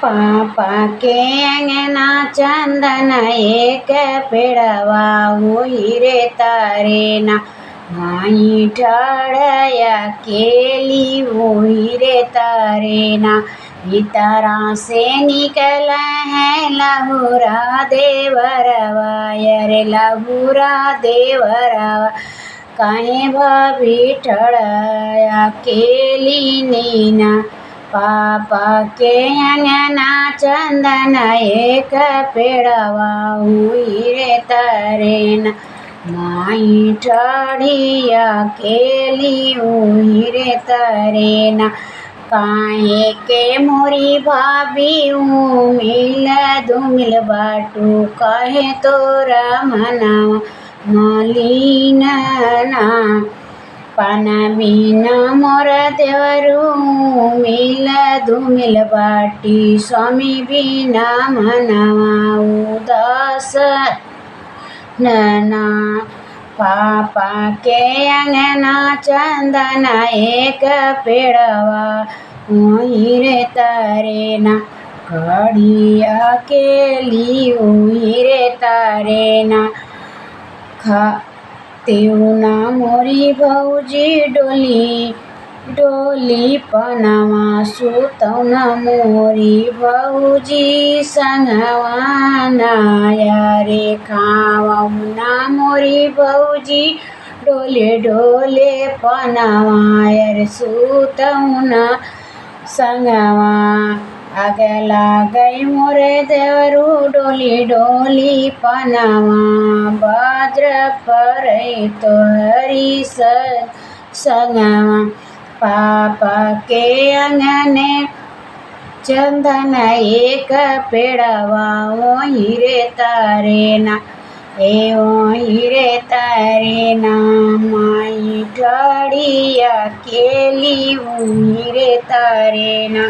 पापा के अंगना चंदन एक पेड़वा हीरे तारे ना माई ठाड़या केली हीरे तारे ना भीतरा से निकल है लहुरा देवरवा यारे लहुरा देवरवा काहे भाभी ठड़या केली नीना पापा के अंगना चंदन एक पेड़वा हीरे तारे ना माई ठाड़िया केली हीरे तारे ना काहे के मोरी भाभी मिल धूमिल बाटू काहे तोरा मनावा मलिन ना पाना बिना मोर देवरू मिल धूमिल बाटी स्वामी बिना मनावा उदास नना पापा के अंगना चंदन एक पेड़वा हीरे तारे ना कड़िया केली हीरे तारे ना तेउना मोरी भौजी डोली पनावा सुतौना मोरी भौजी संगवाना यारे खावना मोरी भौजी डोले पनावा यारे सुतौना संगवा अगला गई मोरे देवरू डोली पनावा वज्र पर तो हरी संगवा पापा के अंगने चंदन एक पेड़वा हीरे तारे ना हीरे तारे ना माई ठाड़िया केली हीरे तारे ना।